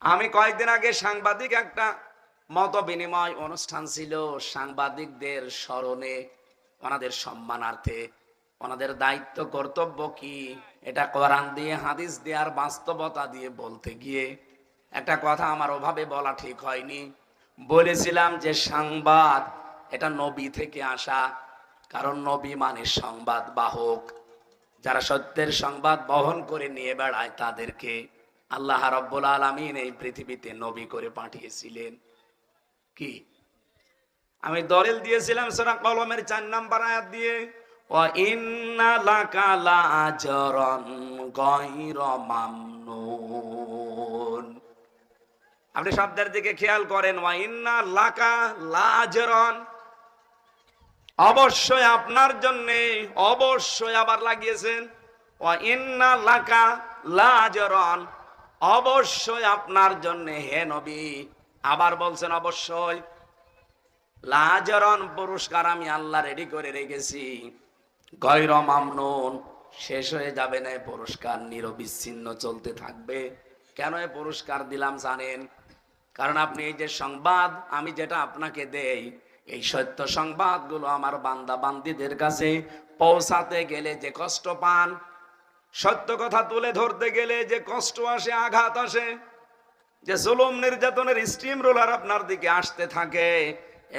আমি কয়েকদিন আগে সাংবাদিক একটা মত বিনিময় অনুষ্ঠান ছিল, সাংবাদিকদের স্মরণে, ওনাদের সম্মানার্থে, ওনাদের দায়িত্ব কর্তব্য কি এটা কোরআন দিয়ে, হাদিস দিয়ে আর বাস্তবতা দিয়ে বলতে গিয়ে একটা কথা আমার ওভাবে বলা ঠিক হয়নি। বলেছিলাম যে সংবাদ এটা নবী থেকে আসা, কারণ নবী মানে সংবাদ বাহক। যারা সত্যের সংবাদ বহন করে নিয়ে বেড়ায় তাদেরকে আল্লাহ রাব্বুল আলামিন এই পৃথিবীতে নবী করে পাঠিয়েছিলেন। কি আমি দলিল দিয়েছিলাম সূরা কলমের 4 নম্বর আয়াত দিয়ে, ওয়া ইন্না লাকা লাআজরান গায়রা মামনুন। আপনি শব্দের দিকে খেয়াল করেন, ওয়া ইন্না লাকা লাআজরান, অবশ্যই আপনার জন্য, অবশ্যই আবার লাগিয়েছেন ওয়া ইন্না লাকা লাআজরান, অবশ্যই আপনার জন্য হে নবী, আবার বলছেন অবশ্যই লাআজরান, পুরস্কার আমি আল্লাহ রেডি করে রেখেছি। গায়রা মামনুন, শেষ হয়ে যাবে না পুরস্কার, নিরবিচ্ছিন্ন চলতে থাকবে। কেন এই পুরস্কার দিলাম জানেন? কারণ আপনি এই যে সংবাদ আমি যেটা আপনাকে দেই, এই সত্য সংবাদগুলো আমার বান্দা বান্দীদের কাছে পৌঁছাতে গেলে যে কষ্ট পান, সত্য কথা তুলে ধরতে গেলে যে কষ্ট আসে, আঘাত আসে, যে জুলুম নির্যাতনের স্টিম রোলার আপনার দিকে আসতে থাকে,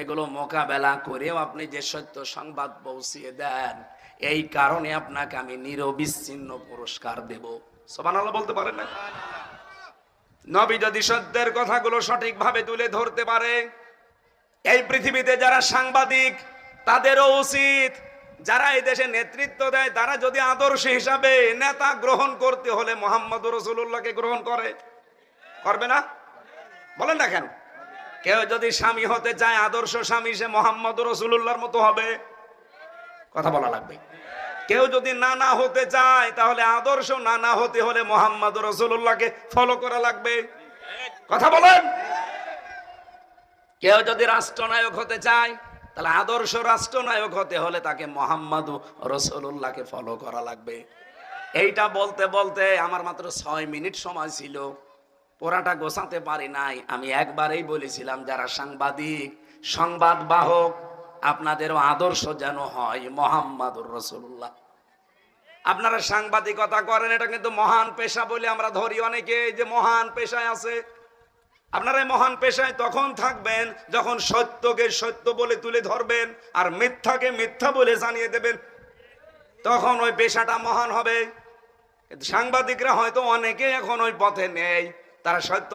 এগুলো মোকাবেলা করেও আপনি যে সত্য সংবাদ পৌঁছিয়ে দেন, এই কারণে আপনাকে আমি নিরবিচ্ছিন্ন পুরস্কার দেব। সুবহানাল্লাহ বলতে পারেন না? নবী যদি সত্যের কথাগুলো সঠিকভাবে তুলে ধরতে পারে, এই পৃথিবীতে যারা সাংবাদিক তাদেরও উচিত, যারা এই দেশে নেতৃত্ব দেয় তারা যদি আদর্শ হিসাবে নেতা গ্রহণ করতে হলে মুহাম্মদুর রাসূলুল্লাহকে গ্রহণ করবে না? বলেন না কেন? কেউ যদি স্বামী হতে চায়, আদর্শ স্বামী, সে মুহাম্মদুর রাসূলুল্লাহর মতো হবে। কথা বলা লাগবে। কেউ যদি নানা হতে চায়, তাহলে আদর্শ নানা হতে হলে মুহাম্মদুর রাসূলুল্লাহকে ফলো করা লাগবে। কথা বলেন। কেউ যদি রাষ্ট্রনায়ক হতে চায়, তাহলে আদর্শ রাষ্ট্রনায়ক হতে হলে তাকে মুহাম্মদুর রাসূলুল্লাহকে ফলো করা লাগবে। এইটা বলতে বলতে আমার মাত্র 6 মিনিট সময় ছিল, পুরাটা গোছাতে পারি নাই। আমি একবারেই বলেছিলাম, যারা সাংবাদিক, সংবাদ বাহক, আপনাদেরও আদর্শ যেন হয় মুহাম্মদুর রাসূলুল্লাহ। আপনারা সাংবাদিকতা করেন, এটা কিন্তু মহান পেশা বলে আমরা ধরি অনেকে, যে মহান পেশায় আছে। আপনারা মহান পেশায় তখন থাকবেন যখন সত্যকে সত্য বলে তুলে ধরবেন আর মিথ্যাকে মিথ্যা বলে জানিয়ে দেবেন, তখন ওই পেশাটা মহান হবে। কিন্তু সাংবাদিকরা হয়তো অনেকে এখন ওই পথে নেই, তারা সত্য